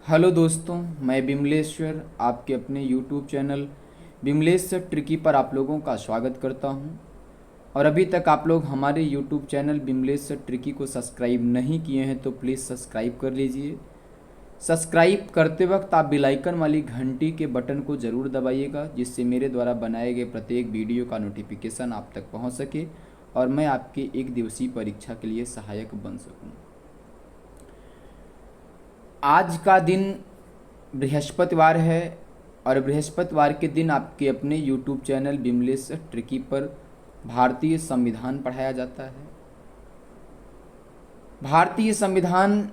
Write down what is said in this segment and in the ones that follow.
Hello दोस्तों, मैं बिमलेश्वर आपके अपने यूट्यूब चैनल बिमलेश ट्रिकी पर आप लोगों का स्वागत करता हूं। और अभी तक आप लोग हमारे यूट्यूब चैनल बिमलेश ट्रिकी को सब्सक्राइब नहीं किए हैं तो प्लीज़ सब्सक्राइब कर लीजिए। सब्सक्राइब करते वक्त आप बेल आइकन वाली घंटी के बटन को ज़रूर दबाइएगा, जिससे मेरे द्वारा बनाए गए प्रत्येक वीडियो का नोटिफिकेशन आप तक पहुँच सके और मैं आपकी एक दिवसीय परीक्षा के लिए सहायक बन सकूँ। आज का दिन बृहस्पतिवार है और बृहस्पतिवार के दिन आपके अपने YouTube चैनल बिमलेश ट्रिकी पर भारतीय संविधान पढ़ाया जाता है। भारतीय संविधान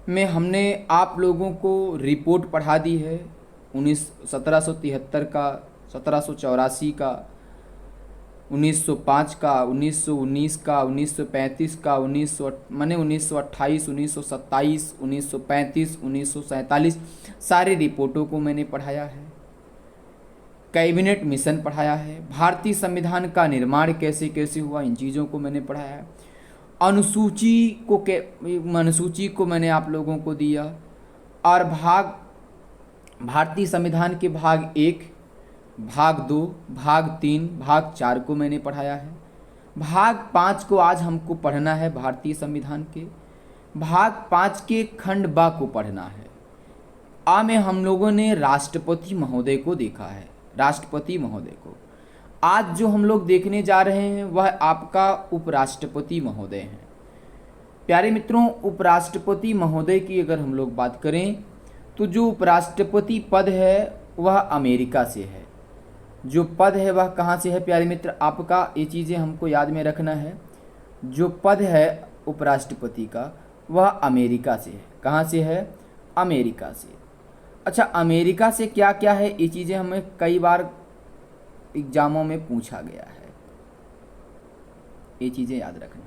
में हमने आप लोगों को रिपोर्ट पढ़ा दी है 1773 का, 1784 का, 1905 का, 1919 का, 1935 का, 1928, 1927, 1935, 1947 सारे रिपोर्टों को मैंने पढ़ाया है। कैबिनेट मिशन पढ़ाया है। भारतीय संविधान का निर्माण कैसे कैसे हुआ, इन चीज़ों को मैंने पढ़ाया है। अनुसूची को मैंने आप लोगों को दिया। और भारतीय संविधान के भाग 1, भाग 2, भाग 3, भाग 4 को मैंने पढ़ाया है। भाग 5 को आज हमको पढ़ना है। भारतीय संविधान के भाग 5 के खंड बा को पढ़ना है। आ में हम लोगों ने राष्ट्रपति महोदय को देखा है। राष्ट्रपति महोदय को आज जो हम लोग देखने जा रहे हैं वह आपका उपराष्ट्रपति महोदय हैं। प्यारे मित्रों, उपराष्ट्रपति महोदय की अगर हम लोग बात करें तो जो उपराष्ट्रपति पद है वह अमेरिका से है। जो पद है वह कहाँ से है प्यारे मित्र, आपका ये चीज़ें हमको याद में रखना है। जो पद है उपराष्ट्रपति का वह अमेरिका से है। कहाँ से है? अमेरिका से। अच्छा, अमेरिका से क्या क्या है ये चीज़ें हमें कई बार एग्जामों में पूछा गया है, ये चीज़ें याद रखना।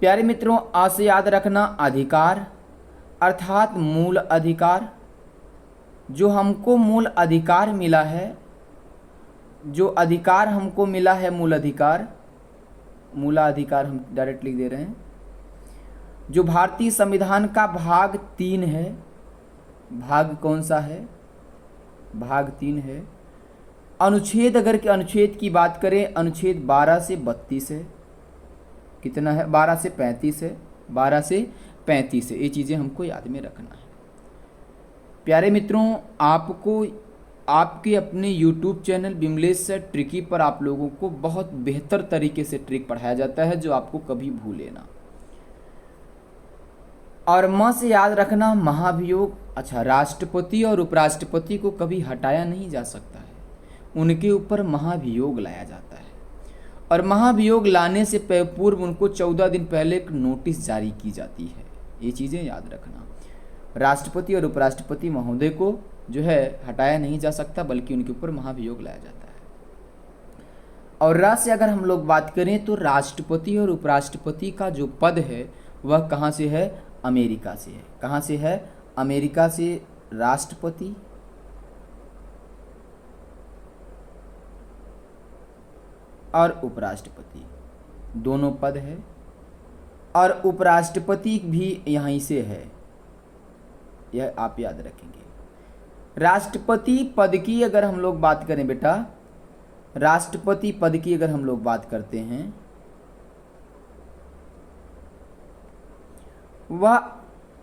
प्यारे मित्रों, आ से याद रखना अधिकार अर्थात मूल अधिकार। जो हमको मूल अधिकार मिला है, जो अधिकार हमको मिला है मूलाधिकार हम डायरेक्ट लिख दे रहे हैं। जो भारतीय संविधान का भाग 3 है, भाग कौन सा है? भाग 3 है। अनुच्छेद अगर के अनुच्छेद की बात करें, अनुच्छेद 12 से 32 है। कितना है? 12 से 35 है। 12 से 35 है। ये चीज़ें हमको याद में रखना है। प्यारे मित्रों, आपको आपके अपने YouTube चैनल बिमलेश ट्रिकी पर आप लोगों को बहुत बेहतर तरीके से ट्रिक पढ़ाया जाता है, जो आपको कभी भूले ना। और म से याद रखना महाभियोग। अच्छा, राष्ट्रपति और उपराष्ट्रपति को कभी हटाया नहीं जा सकता है, उनके ऊपर महाभियोग लाया जाता है। और महाभियोग लाने से पूर्व उनको 14 दिन पहले एक नोटिस जारी की जाती है। ये चीज़ें याद रखना। राष्ट्रपति और उपराष्ट्रपति महोदय को जो है हटाया नहीं जा सकता, बल्कि उनके ऊपर महाभियोग लाया जाता है। और रा से अगर हम लोग बात करें तो राष्ट्रपति और उपराष्ट्रपति का जो पद है वह कहाँ से है? अमेरिका से है। कहाँ से है? अमेरिका से। राष्ट्रपति और उपराष्ट्रपति दोनों पद है, और उपराष्ट्रपति भी यहीं से है, यह आप याद रखेंगे। राष्ट्रपति पद की अगर हम लोग बात करें बेटा, राष्ट्रपति पद की अगर हम लोग बात करते हैं, वह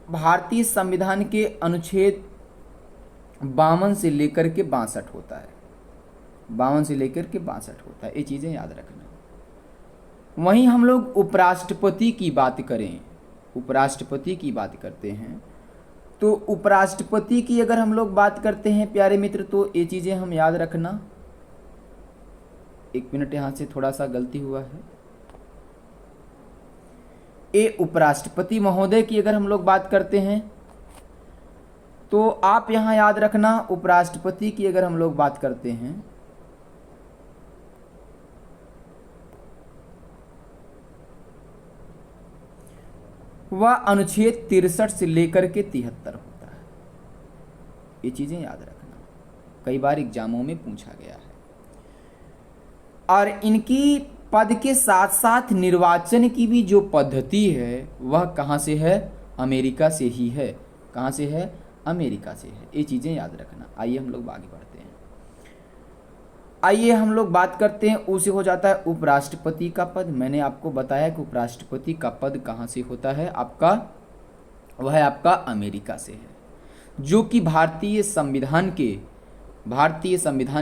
भारतीय संविधान के अनुच्छेद 52 से लेकर के 62 होता है। 52 से लेकर के 62 होता है। ये चीज़ें याद रखना। वहीं हम लोग उपराष्ट्रपति की बात करें, उपराष्ट्रपति की बात करते हैं, तो उपराष्ट्रपति की अगर हम लोग बात करते हैं प्यारे मित्र, तो ये चीज़ें हम याद रखना। एक मिनट, यहाँ से थोड़ा सा गलती हुआ है। ये उपराष्ट्रपति महोदय की अगर हम लोग बात करते हैं तो आप यहाँ याद रखना, उपराष्ट्रपति की अगर हम लोग बात करते हैं वह अनुच्छेद 63 से लेकर के 73 होता है। ये चीज़ें याद रखना, कई बार एग्जामों में पूछा गया है। और इनकी पद के साथ साथ निर्वाचन की भी जो पद्धति है वह कहाँ से है? अमेरिका से ही है। कहाँ से है? अमेरिका से है। ये चीज़ें याद रखना। आइए हम लोग आगे बढ़ते हैं। आइए हम लोग बात करते हैं, ऊ से हो जाता है उपराष्ट्रपति का पद। मैंने आपको बताया कि उपराष्ट्रपति का पद कहाँ से होता है आपका, वह आपका अमेरिका से है, जो कि भारतीय संविधान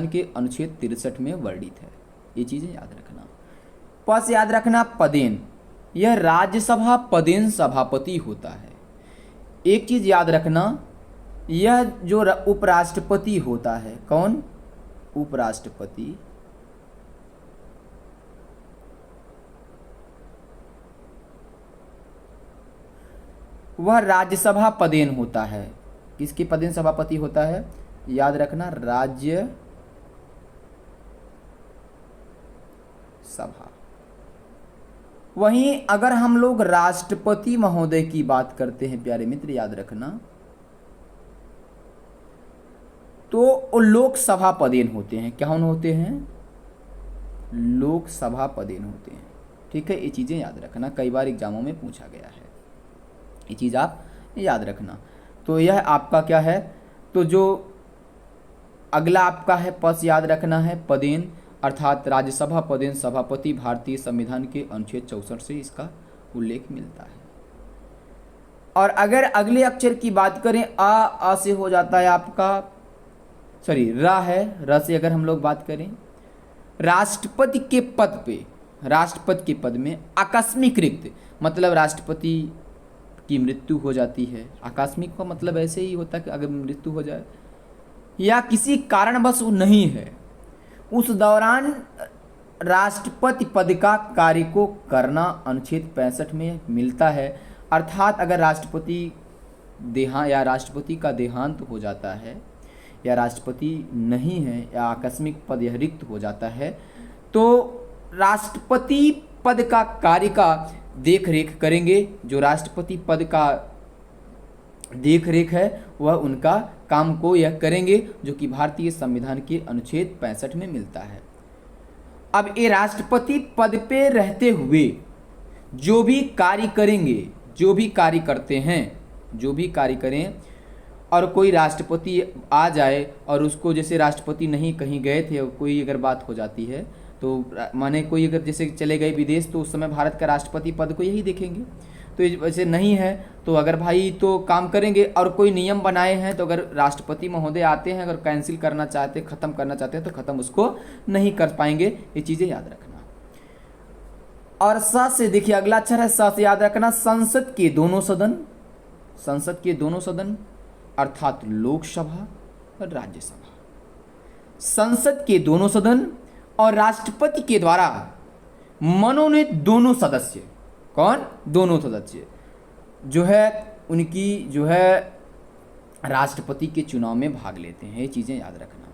के अनुच्छेद 63 में वर्णित है। ये चीज़ें याद रखना। पद याद रखना पदेन, यह राज्यसभा पदेन सभापति होता है। एक चीज़ याद रखना, यह जो उपराष्ट्रपति होता है, कौन? उपराष्ट्रपति, वह राज्यसभा पदेन होता है। किसके पदेन सभापति होता है? याद रखना, राज्य सभा। वहीं अगर हम लोग राष्ट्रपति महोदय की बात करते हैं प्यारे मित्र, याद रखना, तो लोकसभा पदेन होते हैं। क्या होते हैं? लोकसभा पदेन होते हैं। ठीक है, ये चीज़ें याद रखना, कई बार एग्जामों में पूछा गया है, ये चीज़ आप याद रखना। तो यह आपका क्या है? तो जो अगला आपका है पद याद रखना है पदेन, अर्थात राज्यसभा पदेन सभापति भारतीय संविधान के अनुच्छेद 64 से इसका उल्लेख मिलता है। और अगर अगले अक्षर की बात करें, आ से हो जाता है आपका, सॉरी रा है, र से अगर हम लोग बात करें, राष्ट्रपति के पद पे, राष्ट्रपति के पद में आकस्मिक रिक्त, मतलब राष्ट्रपति की मृत्यु हो जाती है। आकस्मिक का मतलब ऐसे ही होता है कि अगर मृत्यु हो जाए या किसी कारणवश वो नहीं है, उस दौरान राष्ट्रपति पद का कार्य को करना अनुच्छेद 65 में मिलता है। अर्थात अगर राष्ट्रपति का देहांत हो जाता है, या राष्ट्रपति नहीं है, या आकस्मिक पद यह रिक्त हो जाता है, तो राष्ट्रपति पद का कार्य का देख रेख करेंगे। जो राष्ट्रपति पद का देख रेख है वह उनका काम को यह करेंगे, जो कि भारतीय संविधान के अनुच्छेद 65 में मिलता है। अब ये राष्ट्रपति पद पे रहते हुए जो भी कार्य करेंगे, जो भी कार्य करते हैं, जो भी कार्य करें, और कोई राष्ट्रपति आ जाए और उसको, जैसे राष्ट्रपति नहीं कहीं गए थे, कोई अगर बात हो जाती है, तो माने कोई अगर जैसे चले गए विदेश, तो उस समय भारत का राष्ट्रपति पद को यही देखेंगे। तो वैसे नहीं है तो अगर भाई तो काम करेंगे, और कोई नियम बनाए हैं, तो अगर राष्ट्रपति महोदय आते हैं, अगर कैंसिल करना चाहते हैं, ख़त्म करना चाहते हैं, तो ख़त्म उसको नहीं कर पाएंगे। ये चीज़ें याद रखना। और स से देखिए अगला अक्षर है, स से याद रखना, संसद के दोनों सदन, संसद के दोनों सदन अर्थात लोकसभा और राज्यसभा, संसद के दोनों सदन और राष्ट्रपति के द्वारा मनोनीत दोनों सदस्य, कौन? दोनों सदस्य जो है उनकी जो है राष्ट्रपति के चुनाव में भाग लेते हैं। ये चीज़ें याद रखना।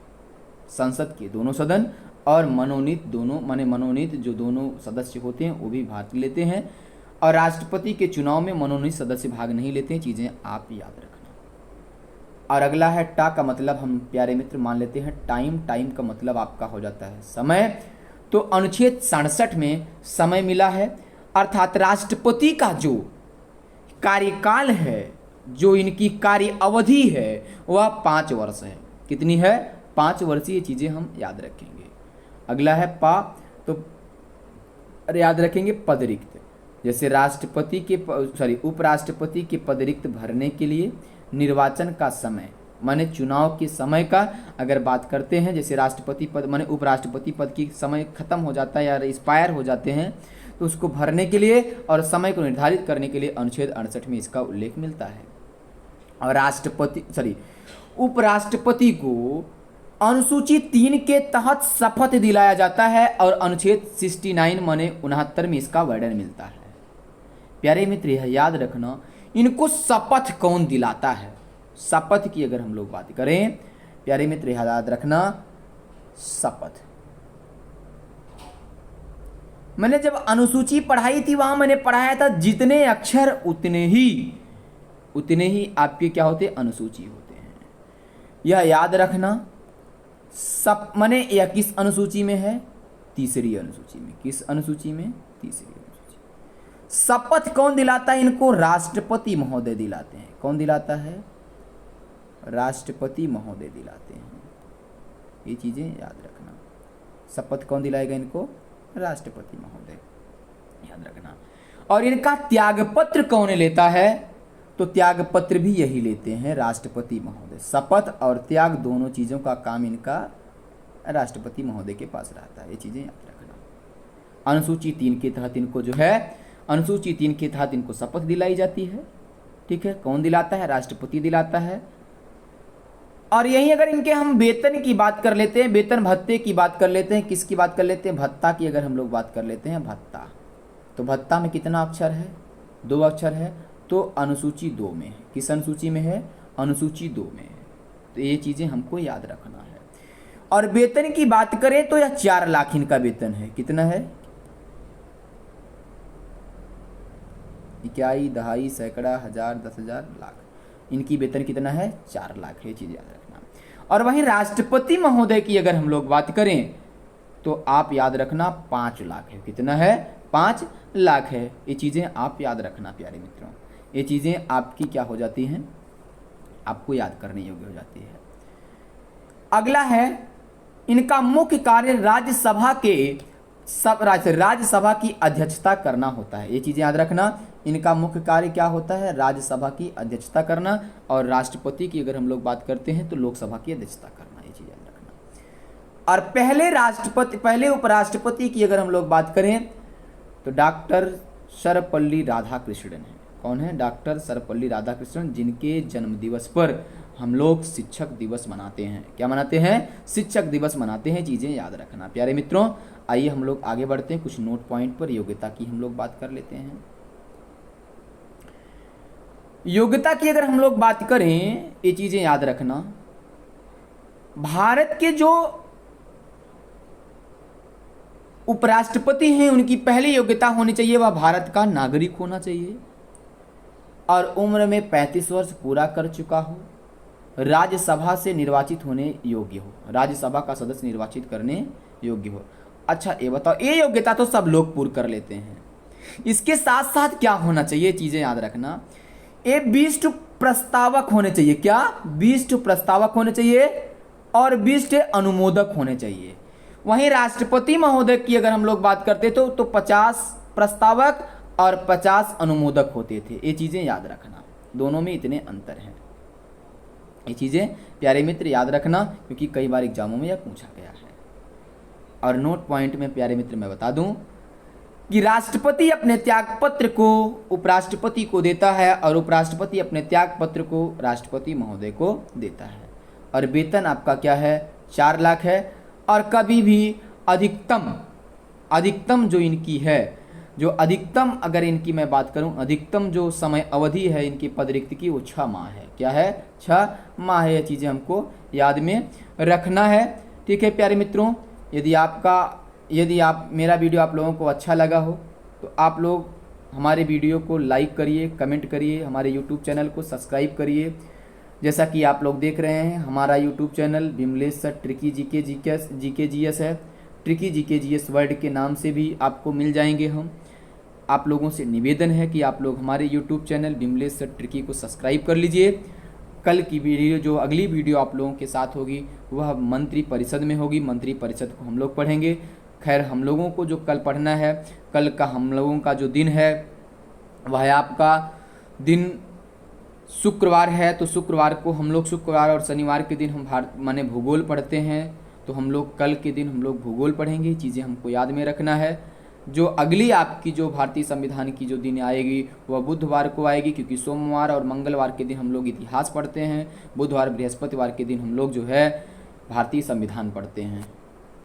संसद के दोनों सदन और मनोनीत दोनों, माने मनोनीत जो दोनों सदस्य होते हैं वो भी भाग लेते हैं, और राष्ट्रपति के चुनाव में मनोनीत सदस्य भाग नहीं लेते हैं। चीज़ें आप याद रखना। और अगला है टा का मतलब हम प्यारे मित्र मान लेते हैं टाइम। टाइम का मतलब आपका हो जाता है समय। तो अनुच्छेद 67 में समय मिला है, अर्थात राष्ट्रपति का जो कार्यकाल है, जो इनकी कार्य अवधि है, वह 5 वर्ष है। कितनी है? 5 वर्षीय। चीज़ें हम याद रखेंगे। अगला है पा, तो याद रखेंगे पद रिक्त। जैसे राष्ट्रपति के उपराष्ट्रपति के पद रिक्त भरने के लिए निर्वाचन का समय, माने चुनाव के समय का अगर बात करते हैं, जैसे राष्ट्रपति पद माने उपराष्ट्रपति पद की समय खत्म हो जाता है या एक्सपायर हो जाते हैं, तो उसको भरने के लिए और समय को निर्धारित करने के लिए अनुच्छेद 68 में इसका उल्लेख मिलता है। और उपराष्ट्रपति को अनुसूची 3 के तहत शपथ दिलाया जाता है, और अनुच्छेद 69 माने 69 में इसका वर्णन मिलता है। प्यारे मित्र यह याद रखना, इनको शपथ कौन दिलाता है? शपथ की अगर हम लोग बात करें प्यारे मित्र याद रखना, शपथ। मैंने जब अनुसूची पढ़ाई थी वहां मैंने पढ़ाया था जितने अक्षर उतने ही आपके क्या होते? अनुसूची होते हैं। यह याद रखना। सब माने यह किस अनुसूची में है? तीसरी अनुसूची में। किस अनुसूची में? तीसरी अनुसूची। शपथ कौन दिलाता है इनको? राष्ट्रपति महोदय दिलाते हैं। कौन दिलाता है? राष्ट्रपति महोदय दिलाते हैं। ये चीजें याद रखना। शपथ कौन दिलाएगा इनको? राष्ट्रपति महोदय, याद रखना। और इनका त्यागपत्र कौन लेता है? तो त्यागपत्र भी यही लेते हैं, राष्ट्रपति महोदय। शपथ और त्याग दोनों चीजों का काम इनका राष्ट्रपति महोदय के पास रहता है। ये चीजें याद रखना। अनुसूची 3 के तहत इनको जो है, अनुसूची 3 के तहत इनको शपथ दिलाई जाती है। ठीक है, कौन दिलाता है? राष्ट्रपति दिलाता है। और यही अगर इनके हम वेतन की बात कर लेते हैं, वेतन भत्ते की बात कर लेते हैं, किसकी बात कर लेते हैं? भत्ता की अगर हम लोग बात कर लेते हैं, भत्ता, तो भत्ता में कितना अक्षर है? 2 अक्षर है। तो अनुसूची 2 में है। किस अनुसूची में है? अनुसूची 2 में है। तो ये चीजें हमको याद रखना है। और वेतन की बात करें तो यह 4 लाख इनका वेतन है। कितना है? इकाई, दहाई, सैकड़ा, हजार, 10,000, लाख। इनकी वेतन कितना है? 4 लाख है। ये चीज याद रखना। और वहीं राष्ट्रपति महोदय की अगर हम लोग बात करें तो आप याद रखना 5 लाख है। कितना है? 5 लाख है। ये चीजें आप याद रखना प्यारे मित्रों। ये चीजें आपकी क्या हो जाती हैं? आपको याद करने योग्य हो जाती है। अगला है, इनका मुख्य कार्य राज्यसभा की अध्यक्षता करना होता है। ये चीजें याद रखना। इनका मुख्य कार्य क्या होता है? राज्यसभा की अध्यक्षता करना। और राष्ट्रपति की अगर हम लोग बात करते हैं तो लोकसभा की अध्यक्षता करना। ये चीज याद रखना। और पहले उपराष्ट्रपति की अगर हम लोग बात करें तो डॉक्टर सर्वपल्ली राधाकृष्णन है। कौन है? डॉक्टर सर्वपल्ली राधाकृष्णन, जिनके जन्म दिवस पर हम लोग शिक्षक दिवस मनाते हैं। क्या मनाते हैं? शिक्षक दिवस मनाते हैं। चीजें याद रखना प्यारे मित्रों। आइए हम लोग आगे बढ़ते हैं। कुछ नोट पॉइंट पर योग्यता की हम लोग बात कर लेते हैं। योग्यता की अगर हम लोग बात करें, ये चीजें याद रखना। भारत के जो उपराष्ट्रपति हैं उनकी पहली योग्यता होनी चाहिए वह भारत का नागरिक होना चाहिए, और उम्र में 35 वर्ष पूरा कर चुका हो, राज्यसभा से निर्वाचित होने योग्य हो, राज्यसभा का सदस्य निर्वाचित करने योग्य हो। अच्छा ये बताओ, ये योग्यता तो सब लोग पूर्ण कर लेते हैं, इसके साथ साथ क्या होना चाहिए? चीजें याद रखना। ये 20 प्रस्तावक होने चाहिए। क्या? 20 प्रस्तावक होने चाहिए और 20 अनुमोदक होने चाहिए। वहीं राष्ट्रपति महोदय की अगर हम लोग बात करते तो 50 प्रस्तावक और 50 अनुमोदक होते थे। ये चीजें याद रखना, दोनों में इतने अंतर हैं। ये चीजें प्यारे मित्र याद रखना, क्योंकि कई बार एग्जामों में यह पूछा गया है। और नोट पॉइंट में प्यारे मित्र मैं बता दूं कि राष्ट्रपति अपने त्यागपत्र को उपराष्ट्रपति को देता है और उपराष्ट्रपति अपने त्यागपत्र को राष्ट्रपति महोदय को देता है। और वेतन आपका क्या है? 4 लाख है। और कभी भी अधिकतम जो इनकी है, जो अधिकतम अगर इनकी मैं बात करूं, अधिकतम जो समय अवधि है इनकी पद रिक्त की वो 6 माह है। क्या है? 6 माह है। ये चीज़ें हमको याद में रखना है। ठीक है प्यारे मित्रों, यदि मेरा वीडियो आप लोगों को अच्छा लगा हो तो आप लोग हमारे वीडियो को लाइक करिए, कमेंट करिए, हमारे यूट्यूब चैनल को सब्सक्राइब करिए। जैसा कि आप लोग देख रहे हैं, हमारा YouTube channel Vimlesh sir tricky GK GS है। ट्रिकी जीके जीएस वर्ल्ड के नाम से भी आपको मिल जाएंगे हम। आप लोगों से निवेदन है कि आप लोग हमारे YouTube channel Vimlesh sir tricky को सब्सक्राइब कर लीजिए। कल की वीडियो, जो अगली वीडियो आप लोगों के साथ होगी वह मंत्री परिषद में होगी। मंत्री परिषद को हम लोग पढ़ेंगे। खैर, हम लोगों को जो कल पढ़ना है, कल का हम लोगों का जो दिन है वह आपका दिन शुक्रवार है। तो शुक्रवार को हम लोग, शुक्रवार और शनिवार के दिन हम भूगोल पढ़ते हैं। तो हम लोग कल के दिन हम लोग भूगोल पढ़ेंगे। चीज़ें हमको याद में रखना है। जो अगली आपकी जो भारतीय संविधान की जो दिन आएगी वह बुधवार को आएगी, क्योंकि सोमवार और मंगलवार के दिन हम लोग इतिहास पढ़ते हैं। बुधवार बृहस्पतिवार के दिन हम लोग जो है भारतीय संविधान पढ़ते हैं।